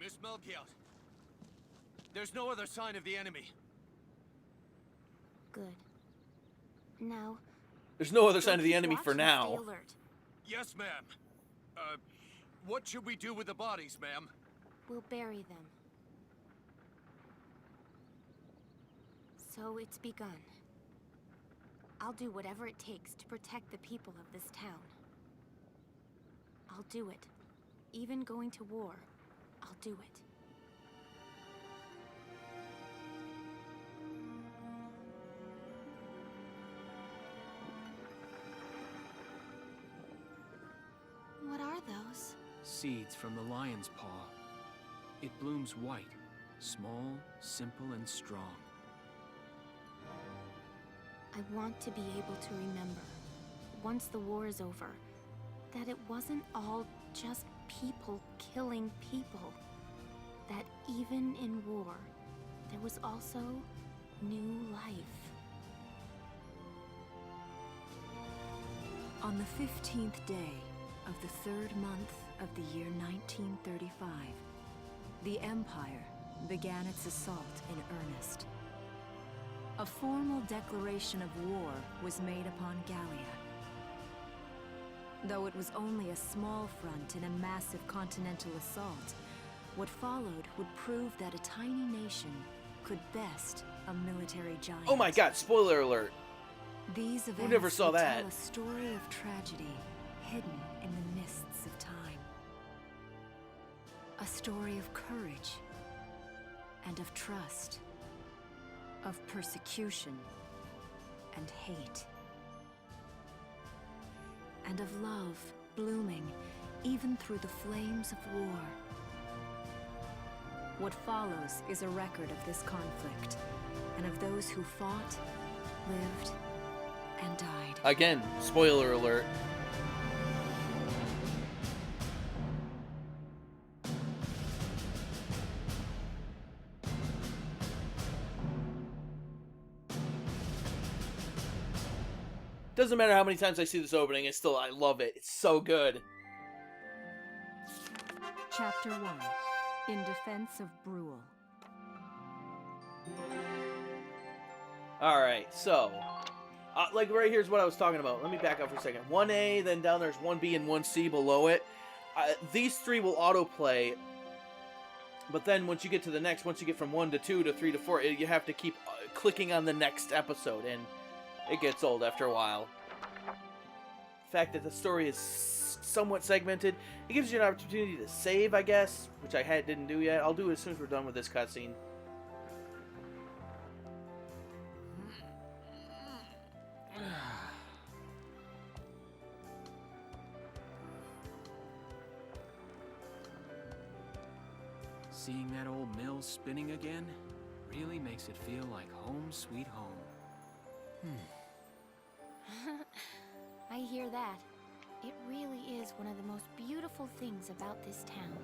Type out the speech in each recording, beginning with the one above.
Miss Melchiot. There's no other sign of the enemy. Good. Now... There's no other sign of the enemy for now. Stay alert. Yes, ma'am. What should we do with the bodies, ma'am? We'll bury them. So it's begun. I'll do whatever it takes to protect the people of this town. I'll do it. Even going to war, I'll do it. What are those? Seeds from the lion's paw. It blooms white, small, simple, and strong. I want to be able to remember, once the war is over, that it wasn't all just people killing people. That even in war, there was also new life. On the 15th day of the 3rd month of the year 1935, the Empire began its assault in earnest. A formal declaration of war was made upon Gallia. Though it was only a small front in a massive continental assault, what followed would prove that a tiny nation could best a military giant. Oh my god, spoiler alert. These events Who never saw would that? tell a story of tragedy hidden in the mists of time. A story of courage and of trust, of persecution and hate, and of love blooming even through the flames of war. What follows is a record of this conflict, and of those who fought, lived, and died. Again, spoiler alert. Doesn't matter how many times I see this opening, I love it. It's so good. Chapter 1. In Defense of Bruhl. Alright, so... like, right here's what I was talking about. Let me back up for a second. 1A, then down there's 1B and 1C below it. These three will autoplay, but then once you get to the next, once you get from 1 to 2 to 3 to 4, you have to keep clicking on the next episode, and it gets old after a while. The fact that the story is somewhat segmented, it gives you an opportunity to save, I guess, which I didn't do yet. I'll do it as soon as we're done with this cutscene. Seeing that old mill spinning again really makes it feel like home sweet home. I hear that. It really is one of the most beautiful things about this town.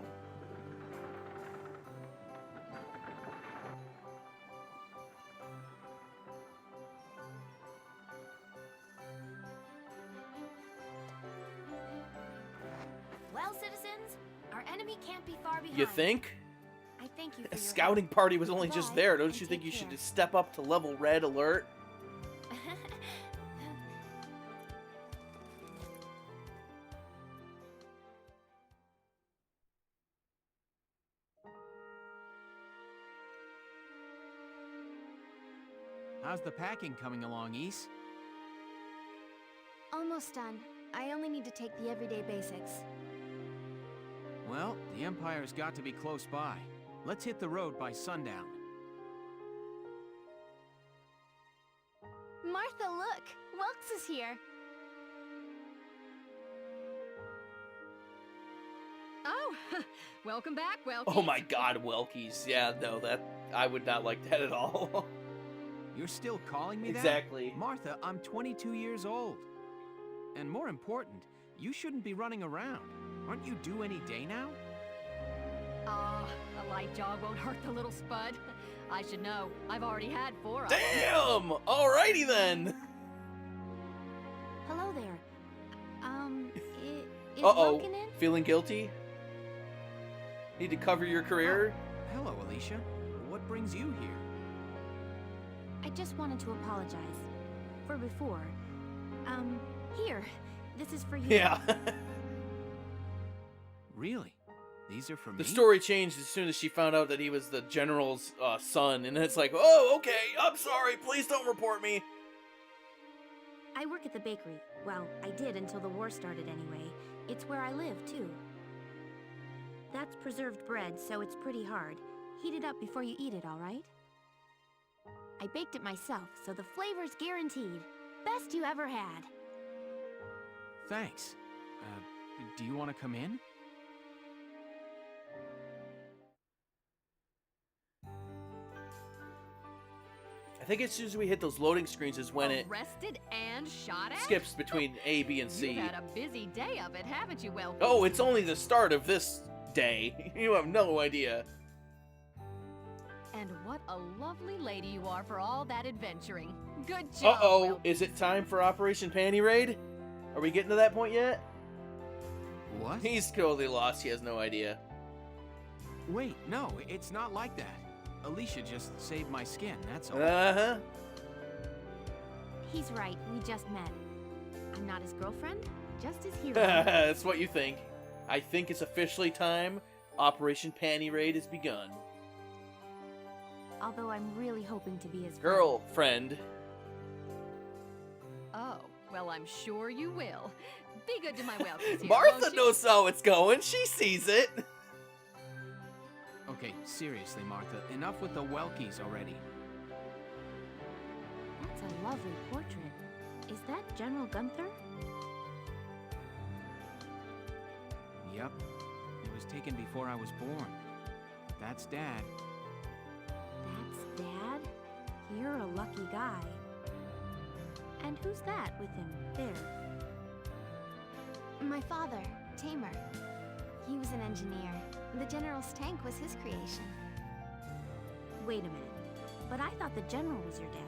Well, citizens, our enemy can't be far behind. You think? I thank you for A your scouting help. party was only just Goodbye, there. Don't and you think take you should care. just step up to level red alert? How's the packing coming along, Ys? Almost done. I only need to take the everyday basics. Well, the Empire's got to be close by. Let's hit the road by sundown. Martha, look! Welks is here! Oh, welcome back, Welky. Oh my god, Welkies. Yeah, no, I would not like that at all. You're still calling me that? Exactly. Martha, I'm 22 years old. And more important, you shouldn't be running around. Aren't you due any day now? Ah, a light jog won't hurt the little spud. I should know. I've already had 4 of them. Damn! Alrighty then! Hello there. Is Uh-oh. Vulcan in? Feeling guilty? Need to cover your career? Hello, Alicia. What brings you here? I just wanted to apologize. For before. Here. This is for you. Yeah. Really? These are for me? The story changed as soon as she found out that he was the general's son, and it's like, oh, okay, I'm sorry, please don't report me. I work at the bakery. Well, I did until the war started anyway. It's where I live, too. That's preserved bread, so it's pretty hard. Heat it up before you eat it, all right? I baked it myself, so the flavor's guaranteed. Best you ever had. Thanks. Do you want to come in? I think as soon as we hit those loading screens is when it Arrested and shot at? skips between A, B, and C. You've had a busy day of it, haven't you, Will? Oh, it's only the start of this day. You have no idea. And what a lovely lady you are for all that adventuring. Good job, Uh-oh, Will. is it time for Operation Panty Raid? Are we getting to that point yet? What? He's totally lost, he has no idea. Wait, no, it's not like that. Alicia just saved my skin, that's all. Uh-huh. He's right, we just met. I'm not his girlfriend, just his hero. That's what you think. I think it's officially time. Operation Panty Raid has begun. Although I'm really hoping to be his friend. Girlfriend. Oh, well, I'm sure you will. Be good to my Welkies here, Martha won't you? knows how it's going. She sees it. Okay, seriously, Martha, enough with the Welkies already. That's a lovely portrait. Is that General Gunther? Yep. It was taken before I was born. That's Dad. That's Dad? You're a lucky guy. And who's that with him there? My father, Tamer. He was an engineer. The General's tank was his creation. Wait a minute. But I thought the General was your dad.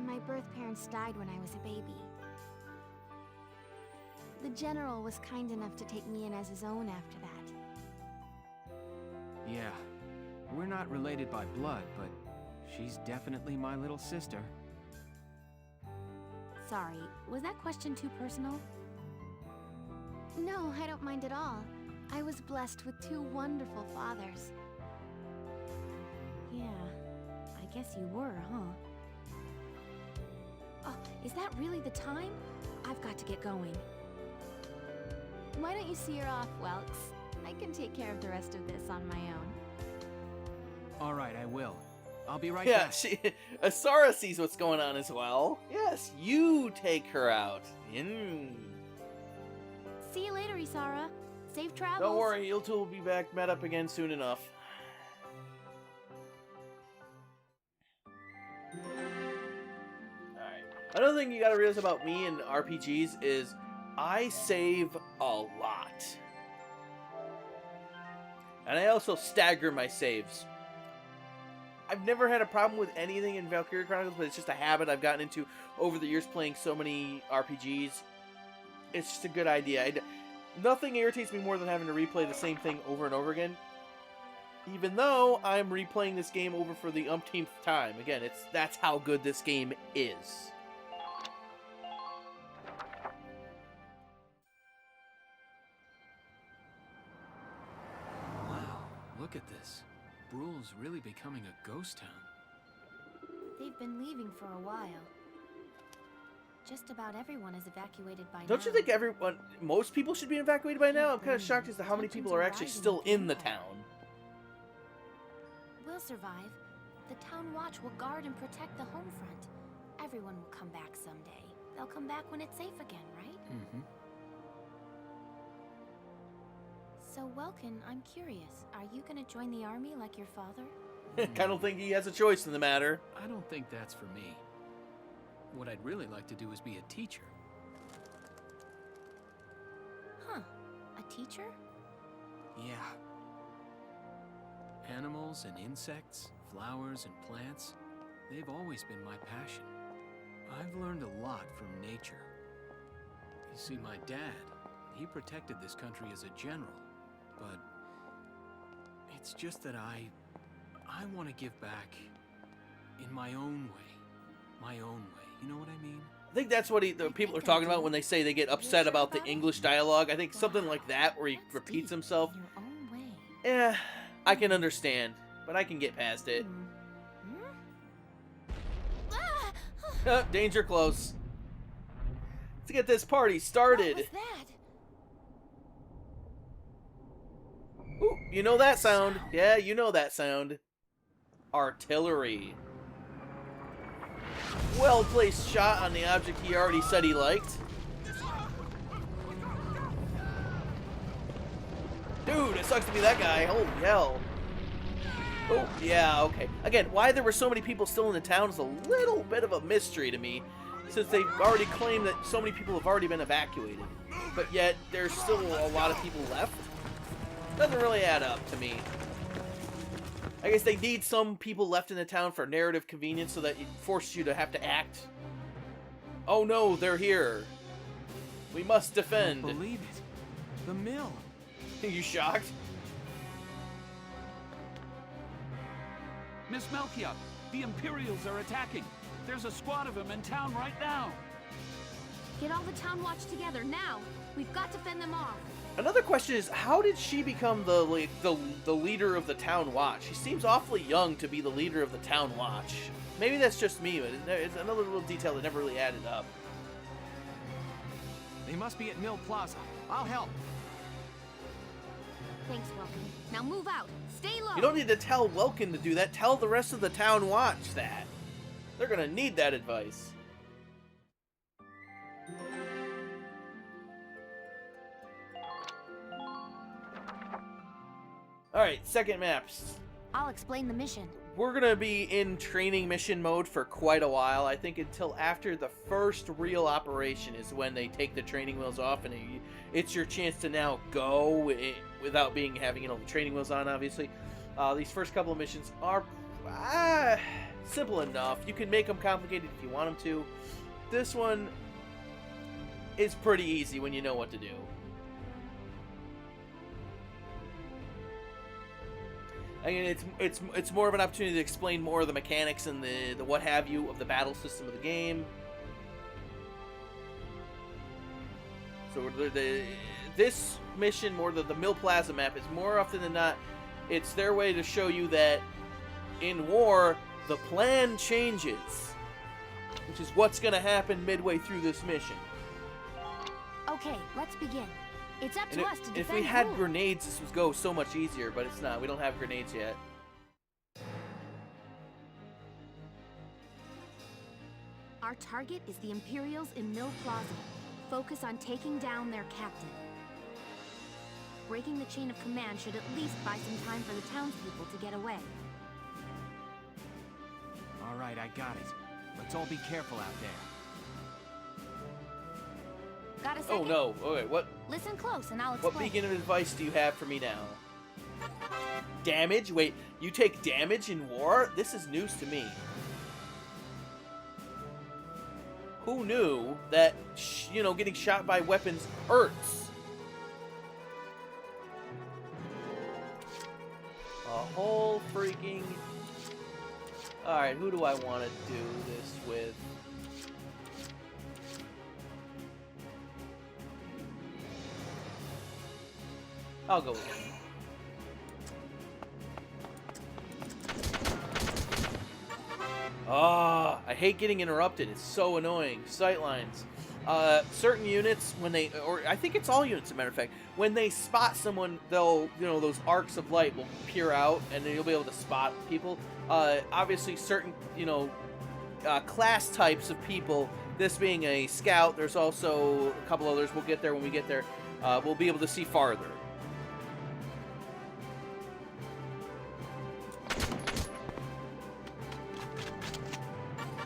My birth parents died when I was a baby. The General was kind enough to take me in as his own after that. Yeah. We're not related by blood, but she's definitely my little sister. Sorry, was that question too personal? No, I don't mind at all. I was blessed with two wonderful fathers. Yeah, I guess you were, huh? Oh, is that really the time? I've got to get going. Why don't you see her off, Welks? I can take care of the rest of this on my own. All right, I will. I'll be right Yeah, back. Asara sees what's going on as well. Yes, you take her out. See you later, Isara. Safe travels. Don't worry, you two will be back met up again soon enough. Alright. Another thing you gotta realize about me and RPGs is I save a lot. And I also stagger my saves. I've never had a problem with anything in Valkyria Chronicles, but it's just a habit I've gotten into over the years playing so many RPGs. It's just a good idea. Nothing irritates me more than having to replay the same thing over and over again. Even though I'm replaying this game over for the umpteenth time. Again, that's how good this game is. Wow, look at this. Bruhl's really becoming a ghost town. They've been leaving for a while. Just about everyone is evacuated by now. Don't you think most people should be evacuated by now? I'm kind of shocked as to how many people are actually still in the town. We'll survive. The town watch will guard and protect the home front. Everyone will come back someday. They'll come back when it's safe again, right? Mm-hmm. So, Welkin, I'm curious. Are you gonna join the army like your father? I don't think he has a choice in the matter. I don't think that's for me. What I'd really like to do is be a teacher. Huh. A teacher? Yeah. Animals and insects, flowers and plants, they've always been my passion. I've learned a lot from nature. You see, my dad, he protected this country as a general. but it's just that I want to give back in my own way. My own way. You know what I mean? I think that's what the people are talking about when they say they get upset about the English dialogue. I think something like that where he repeats himself. In your own way. Yeah, I can understand, but I can get past it. Danger close. Let's get this party started. What was that? Ooh, you know that sound. Yeah, you know that sound. Artillery. Well-placed shot on the object he already said he liked. Dude, it sucks to be that guy. Holy hell. Oh, yeah, okay. Again, why there were so many people still in the town is a little bit of a mystery to me, since they've already claimed that so many people have already been evacuated. But yet, there's still a lot of people left. Doesn't really add up to me. I guess they need some people left in the town for narrative convenience so that it forces you to have to act. Oh no, they're here. We must defend. I don't believe it. The mill. You shocked? Miss Melchior, the Imperials are attacking. There's a squad of them in town right now. Get all the town watch together now. We've got to fend them off. Another question is, how did she become the leader of the town watch? She seems awfully young to be the leader of the town watch. Maybe that's just me, but it's another little detail that never really added up. They must be at Mill Plaza. I'll help. Thanks, Welcome. Now move out. Stay low. You don't need to tell Welkin to do that. Tell the rest of the town watch that. They're gonna need that advice. Alright, second maps. I'll explain the mission. We're gonna be in training mission mode for quite a while. I think until after the first real operation is when they take the training wheels off, and it's your chance to now go without having the training wheels on, obviously. These first couple of missions are simple enough. You can make them complicated if you want them to. This one is pretty easy when you know what to do. Again, it's more of an opportunity to explain more of the mechanics and the what have you of the battle system of the game. So this mission, more the Mill Plaza map, is more often than not, it's their way to show you that in war the plan changes, which is what's going to happen midway through this mission. Okay, let's begin. It's up to us to defend. If we had Bruhl. grenades, this would go so much easier, but it's not. We don't have grenades yet. Our target is the Imperials in Mill Plaza. Focus on taking down their captain. Breaking the chain of command should at least buy some time for the townspeople to get away. All right, I got it. Let's all be careful out there. Got a second? Oh no! Okay, what? Listen close, and I'll explain. What beacon of advice do you have for me now? Damage? Wait, you take damage in war? This is news to me. Who knew that, getting shot by weapons hurts? A whole freaking... Alright, who do I want to do this with? I'll go with him. Ah, I hate getting interrupted. It's so annoying. Sightlines. Certain units, when they, or I think it's all units, as a matter of fact, when they spot someone, they'll, those arcs of light will peer out, and then you'll be able to spot people. Obviously, certain, class types of people, this being a scout, there's also a couple others, we'll get there when we get there, we'll be able to see farther.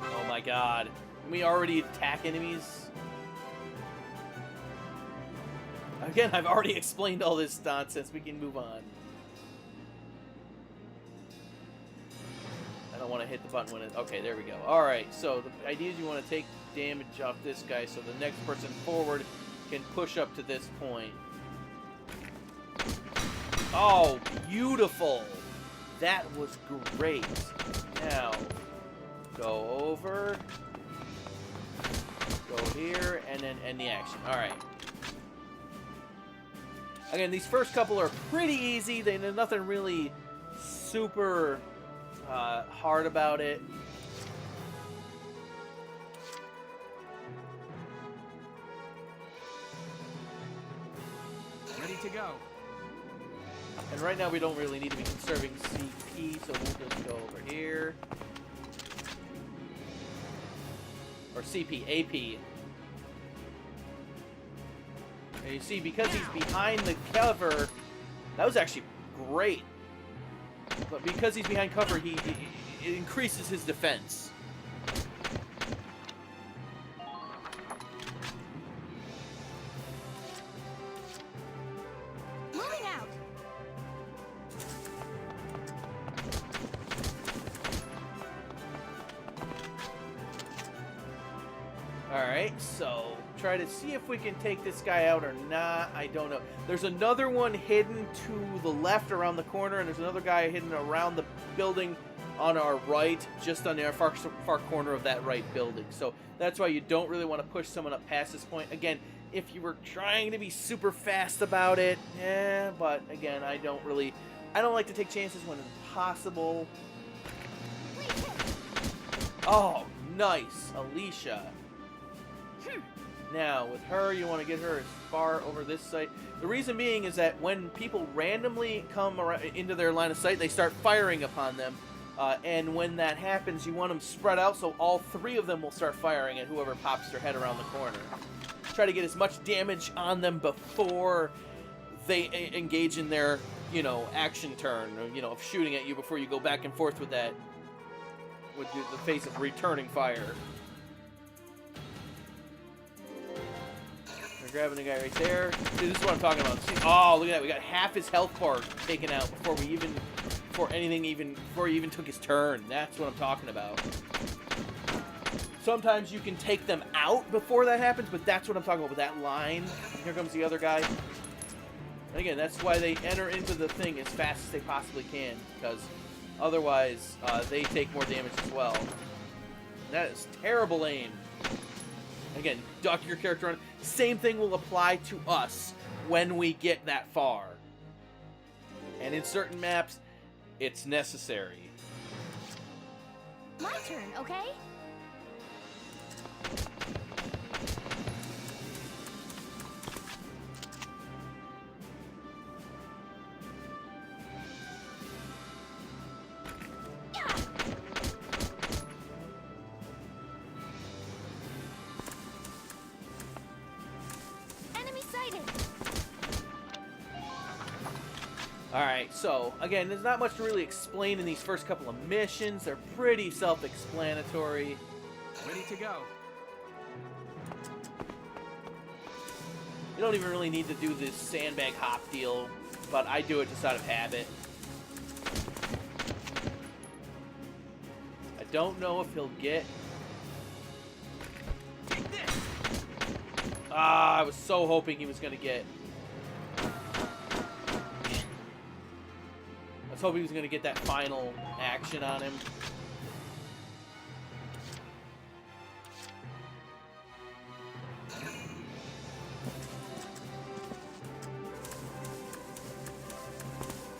Oh my god. Can we already attack enemies? Again, I've already explained all this nonsense. We can move on. I don't want to hit the button when it... Okay, there we go. Alright, so the idea is you want to take damage off this guy so the next person forward can push up to this point. Oh, beautiful. That was great. Now, go over, go here, and then end the action. All right. Again, these first couple are pretty easy. There's nothing really super hard about it. Ready to go. And right now we don't really need to be conserving CP, so we'll just go over here. Or CP, AP. And you see, because he's behind the cover, that was actually great. But because he's behind cover, it increases his defense. Moving out. Alright, so try to see if we can take this guy out or not. I don't know. There's another one hidden to the left around the corner, and there's another guy hidden around the building on our right, just on the far corner of that right building. So that's why you don't really want to push someone up past this point. Again, if you were trying to be super fast about it, but again, I don't like to take chances when it's possible. Oh, nice, Alicia. Now, with her, you want to get her as far over this side. The reason being is that when people randomly come into their line of sight, they start firing upon them. And when that happens, you want them spread out so all three of them will start firing at whoever pops their head around the corner. Try to get as much damage on them before they engage in their, action turn, of shooting at you before you go back and forth with that, with the face of returning fire. We're grabbing the guy right there. See, this is what I'm talking about. See, oh, look at that. We got half his health bar taken out before he even took his turn. That's what I'm talking about. Sometimes you can take them out before that happens, but that's what I'm talking about with that line. And here comes the other guy. And again, that's why they enter into the thing as fast as they possibly can, because otherwise they take more damage as well. And that is terrible aim. Again, duck your character on. Same thing will apply to us when we get that far. And in certain maps, it's necessary. My turn, okay? Alright, so, again, there's not much to really explain in these first couple of missions. They're pretty self-explanatory. Ready to go. You don't even really need to do this sandbag hop deal, but I do it just out of habit. I don't know if he'll get... I was so hoping he was going to get... I was hoping he was going to get that final action on him.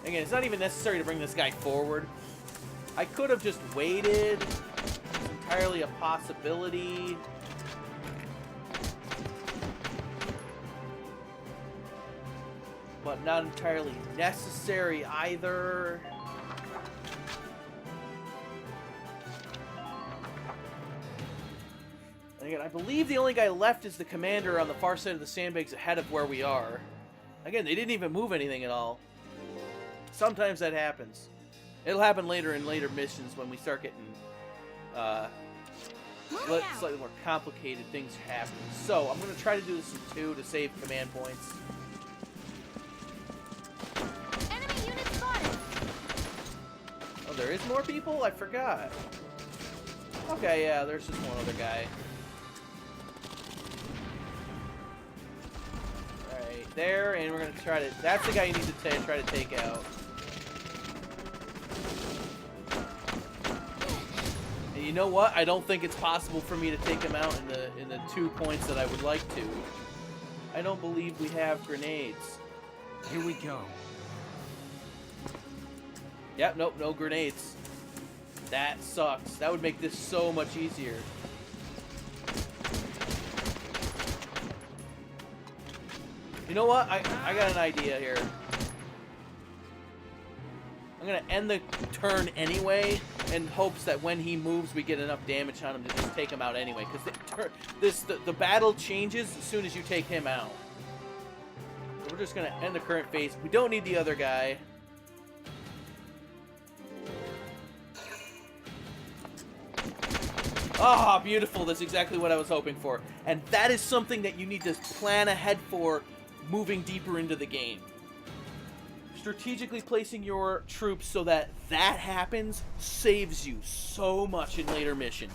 Again, it's not even necessary to bring this guy forward. I could have just waited. It's entirely a possibility. But not entirely necessary either. And again, I believe the only guy left is the commander on the far side of the sandbags ahead of where we are. Again, they didn't even move anything at all. Sometimes that happens. It'll happen later in later missions when we start getting slightly more complicated things happen. So, I'm going to try to do this in 2 to save command points. Enemy unit spotted. Oh, there is more people? I forgot. Okay, yeah, there's just one other guy. Alright, there, and we're gonna try to. That's the guy you need to try to take out. And you know what? I don't think it's possible for me to take him out in the 2 points that I would like to. I don't believe we have grenades. Here we go. Yep, nope, no grenades. That sucks. That would make this so much easier. You know what? I got an idea here. I'm gonna end the turn anyway, in hopes that when he moves, we get enough damage on him to just take him out anyway. Because the battle changes as soon as you take him out. So we're just gonna end the current phase. We don't need the other guy. Ah, beautiful. That's exactly what I was hoping for. And that is something that you need to plan ahead for moving deeper into the game. Strategically placing your troops so that that happens saves you so much in later missions.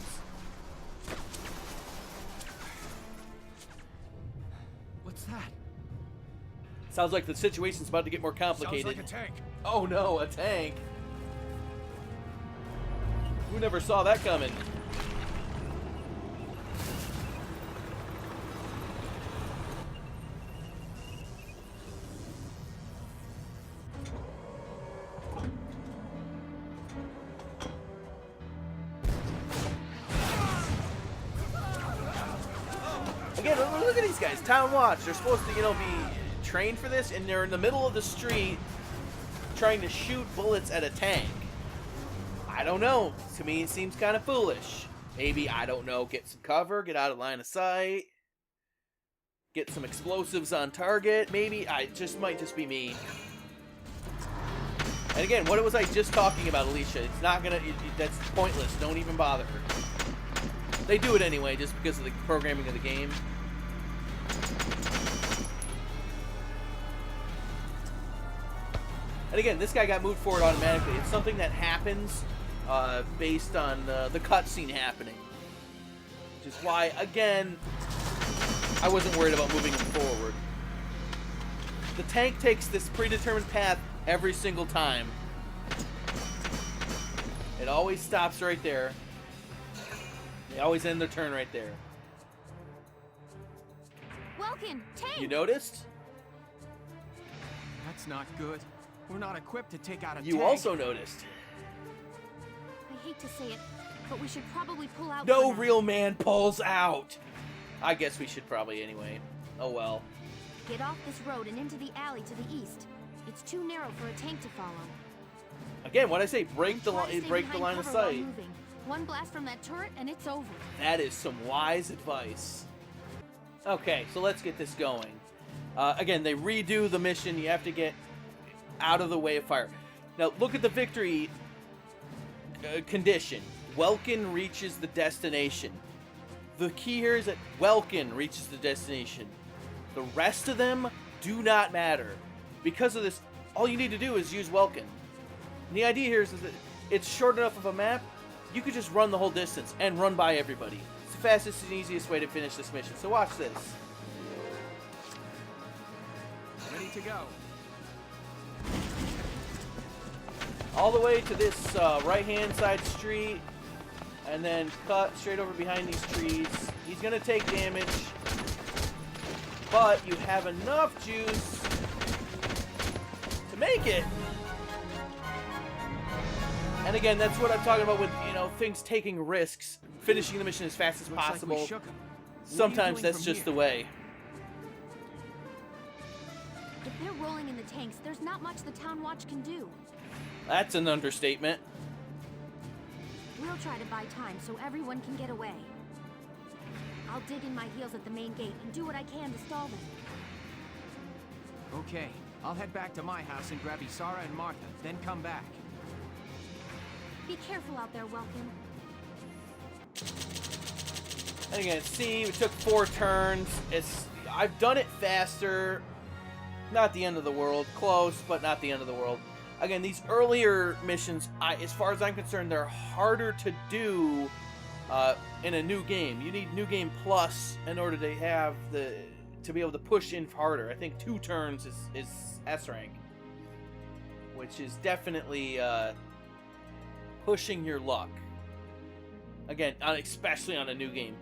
What's that? Sounds like the situation's about to get more complicated. Sounds like a tank. Oh no, a tank. Who never saw that coming? Again, look at these guys. Town Watch. They're supposed to, be trained for this, and they're in the middle of the street trying to shoot bullets at a tank. I don't know. To me, it seems kind of foolish. Maybe, I don't know, get some cover, get out of line of sight, get some explosives on target. Maybe, might just be me. And again, what was I just talking about, Alicia? It's not gonna, that's pointless. Don't even bother. They do it anyway, just because of the programming of the game. And again, this guy got moved forward automatically. It's something that happens based on the cutscene happening. Which is why, again, I wasn't worried about moving him forward. The tank takes this predetermined path every single time. It always stops right there. They always end their turn right there. Welcome, tank! You noticed? That's not good. We're not equipped to take out a You tank. also noticed. I hate to say it, but we should probably pull out. No for now. real man pulls out. I guess we should probably anyway. Oh well. Get off this road and into the alley to the east. It's too narrow for a tank to follow. Again, what I say, break the Try to stay break the behind line of cover while sight. moving. One blast from that turret and it's over. That is some wise advice. Okay, so let's get this going. Again, they redo the mission. You have to get out of the way of fire. Now, look at the victory condition. Welkin reaches the destination. The key here is that Welkin reaches the destination. The rest of them do not matter. Because of this, all you need to do is use Welkin. And the idea here is that it's short enough of a map, you could just run the whole distance and run by everybody. It's the fastest and easiest way to finish this mission. So watch this. Ready to go. All the way to this right-hand side street, and then cut straight over behind these trees. He's going to take damage, but you have enough juice to make it. And again, that's what I'm talking about with, things taking risks, finishing the mission as fast as Looks possible. like we shook 'em. What are you Sometimes doing that's from just here? the way. If they're rolling in the tanks, there's not much the town watch can do. That's an understatement. We'll try to buy time so everyone can get away. I'll dig in my heels at the main gate and do what I can to stall them. Okay, I'll head back to my house and grab Isara and Martha, then come back. Be careful out there, Welkin. And again, see, it took 4 turns. I've done it faster. Not the end of the world. Close, but not the end of the world. Again, these earlier missions, as far as I'm concerned, they're harder to do in a new game. You need New Game Plus in order to have to be able to push in harder. I think 2 turns is S rank, which is definitely pushing your luck. Again, especially on a new game.